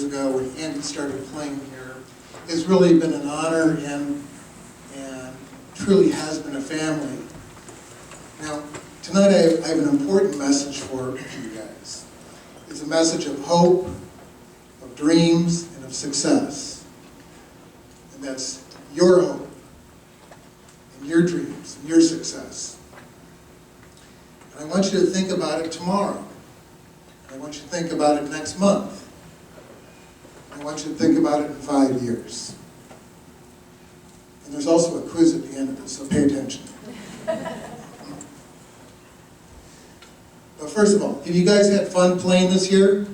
years ago when Andy started playing here. It's really been an honor and truly has been a family. Now, tonight I have an important message for you guys. It's a message of hope, of dreams, and of success. And that's your hope, and your dreams, and your success. And I want you to think about it tomorrow. I want you to think about it next month. I want you to think about it in 5 years. And there's also a quiz at the end of it, so pay attention. But first of all, have you guys had fun playing this year?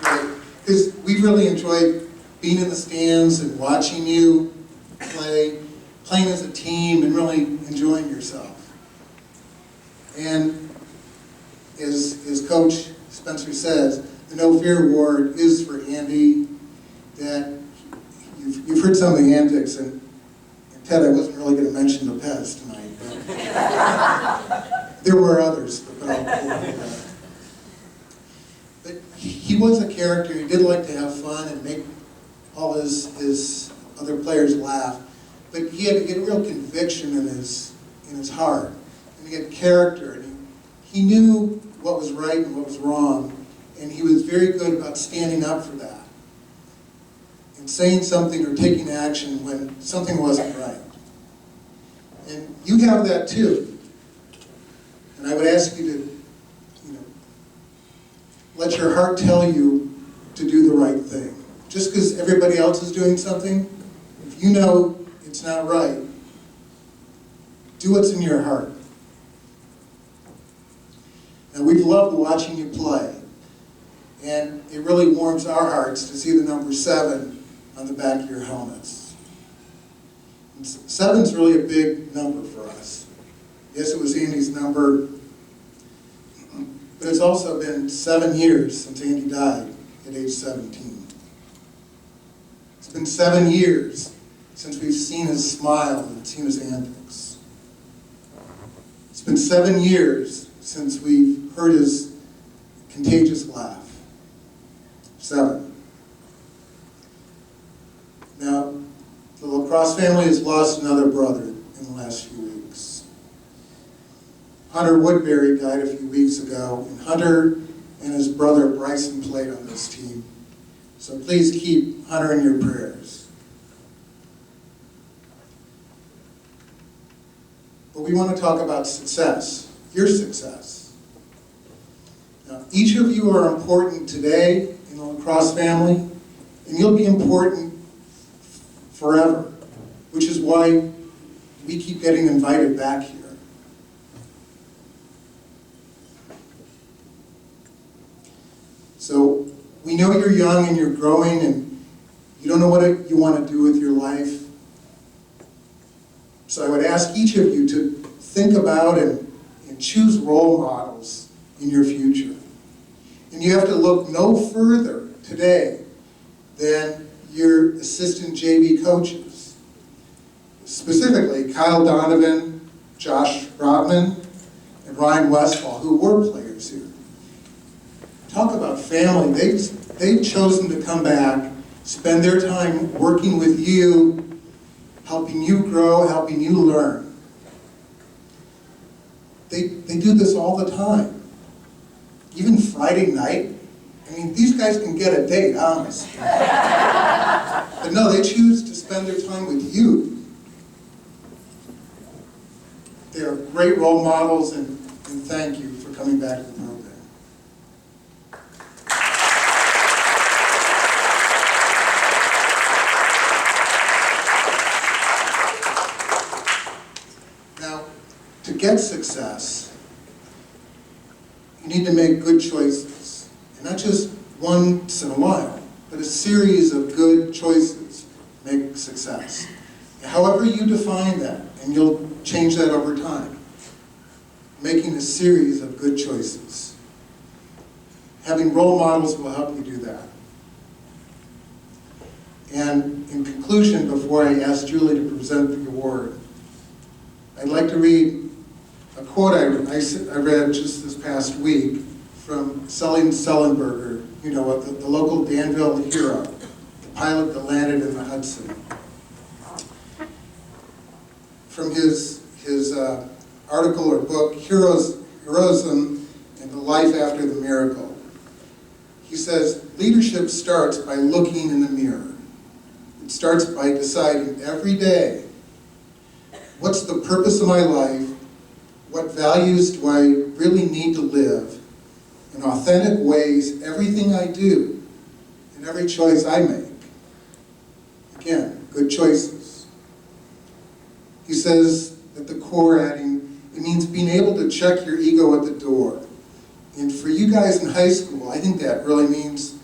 Right. Because we really enjoyed being in the stands and watching you play, playing as a team and really enjoying yourself. And as Coach Spencer says, the No Fear Award is for Andy. That you've heard some of the antics, and Ted, I wasn't really going to mention the Pez tonight, but there were others. But he was a character. He did like to have fun and make all his other players laugh. But he had a real conviction in his heart, and he had character, and he knew what was right and what was wrong, and he was very good about standing up for that and saying something or taking action when something wasn't right. And you have that too. And I would ask you to, let your heart tell you to do the right thing. Just because everybody else is doing something, if you know it's not right, do what's in your heart. Now, we've loved watching you play, and it really warms our hearts to see the number 7 on the back of your helmets. And 7's really a big number for us. Yes, it was Andy's number, but it's also been 7 years since Andy died at age 17. It's been 7 years since we've seen his smile and seen his antics. It's been 7 years since we've heard his contagious laugh. 7. Now, the lacrosse family has lost another brother in the last few weeks. Hunter Woodbury died a few weeks ago, and Hunter and his brother Bryson played on this team. So please keep Hunter in your prayers. But we want to talk about success. Your success. Now, each of you are important today in the lacrosse family, and you'll be important forever, which is why we keep getting invited back here. So we know you're young and you're growing and you don't know what you want to do with your life. So I would ask each of you to think about and choose role models in your future. And you have to look no further today than your assistant JV coaches. Specifically, Kyle Donovan, Josh Rodman, and Ryan Westfall, who were players here. Talk about family. They've chosen to come back, spend their time working with you, helping you grow, helping you learn. They do this all the time. Even Friday night. I mean, these guys can get a date, honestly. But no, they choose to spend their time with you. They are great role models, and thank you for coming back to the program. Now, to get success, you need to make good choices. And not just once in a while, but a series of good choices make success. However you define that, and you'll change that over time. Making a series of good choices. Having role models will help you do that. And in conclusion, before I ask Julie to present the award, I'd like to read a quote I read just this past week from Sullenberger, you know, the local Danville hero, the pilot that landed in the Hudson. From his article or book, Heroism and the Life After the Miracle. He says, leadership starts by looking in the mirror. It starts by deciding every day, what's the purpose of my life? What values do I really need to live? In authentic ways, everything I do and every choice I make. Again, good choices. He says at the core, adding, it means being able to check your ego at the door. And for you guys in high school, I think that really means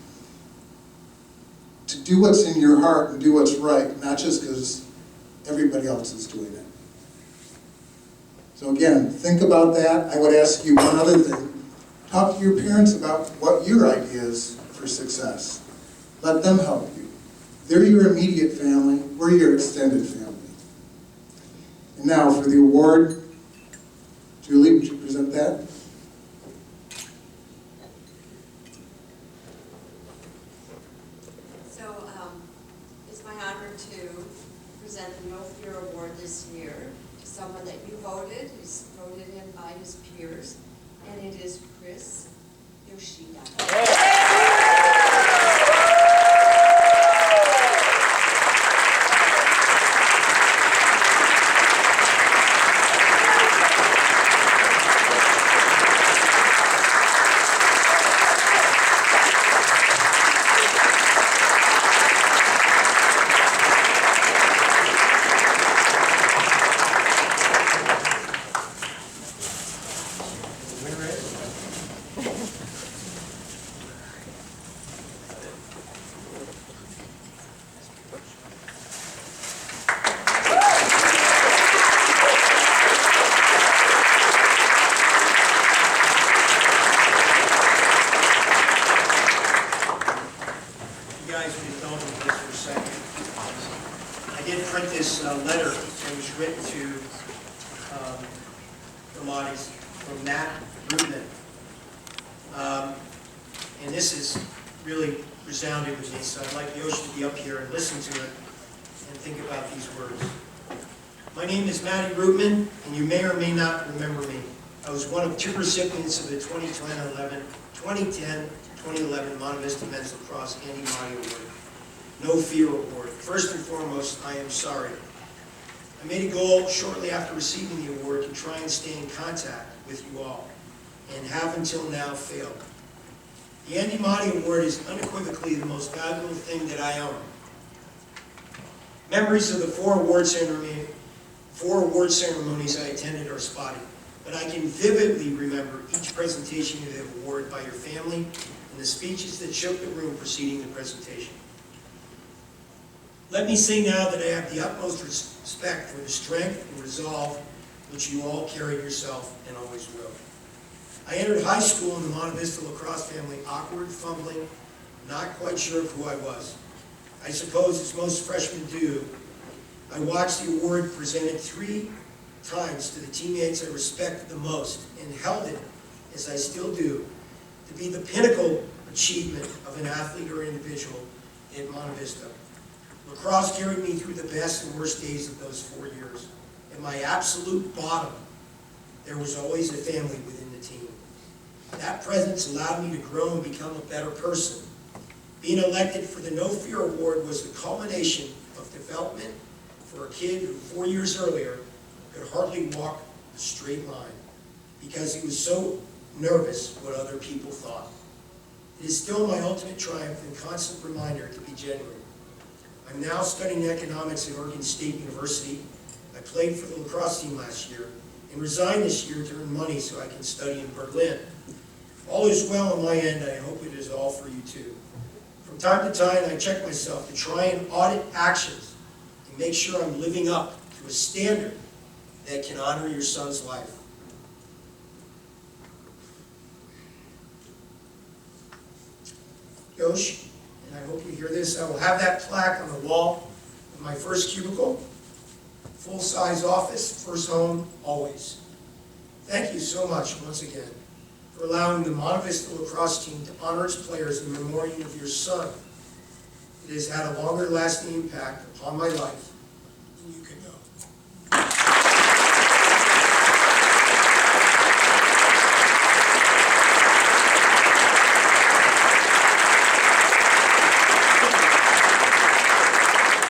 to do what's in your heart and do what's right, not just because everybody else is doing it. So again, think about that. I would ask you one other thing. Talk to your parents about what your idea is for success. Let them help you. They're your immediate family. We're your extended family. And now for the award, Julie, would you present that? So it's my honor to present the No Fear Award this year to someone that you voted, who's voted in by his peers, and it is Chris Yoshida. Letter that was written to the Mautis from Matt Rudman. And this is really resounding with me, so I'd like Yoshida to be up here and listen to it and think about these words. My name is Matty Rudman, and you may or may not remember me. I was one of 2 recipients of the 2010-2011 Monte Vista Men's Lacrosse Andy Mauti Award. No Fear Award. First and foremost, I am sorry. I made a goal shortly after receiving the award to try and stay in contact with you all, and have until now failed. The Andy Mauti Award is unequivocally the most valuable thing that I own. Memories of the 4 award ceremonies I attended are spotty, but I can vividly remember each presentation of the award by your family and the speeches that shook the room preceding the presentation. Let me say now that I have the utmost respect for the strength and resolve which you all carry yourself and always will. I entered high school in the Monte Vista lacrosse family awkward, fumbling, not quite sure of who I was. I suppose, as most freshmen do, I watched the award presented 3 times to the teammates I respected the most, and held it, as I still do, to be the pinnacle achievement of an athlete or individual at Monte Vista. Lacrosse carried me through the best and worst days of those 4 years. At my absolute bottom, there was always a family within the team. That presence allowed me to grow and become a better person. Being elected for the No Fear Award was the culmination of development for a kid who 4 years earlier could hardly walk a straight line because he was so nervous what other people thought. It is still my ultimate triumph and constant reminder to be genuine. I'm now studying economics at Oregon State University. I played for the lacrosse team last year and resigned this year to earn money so I can study in Berlin. All is well on my end, and I hope it is all for you too. From time to time, I check myself to try and audit actions and make sure I'm living up to a standard that can honor your son's life. Yosh, and I hope you hear this, I will have that plaque on the wall of my first cubicle. Full-size office, first home, always. Thank you so much once again for allowing the Monte Vista lacrosse team to honor its players in memoriam of your son. It has had a longer lasting impact upon my life than you can know.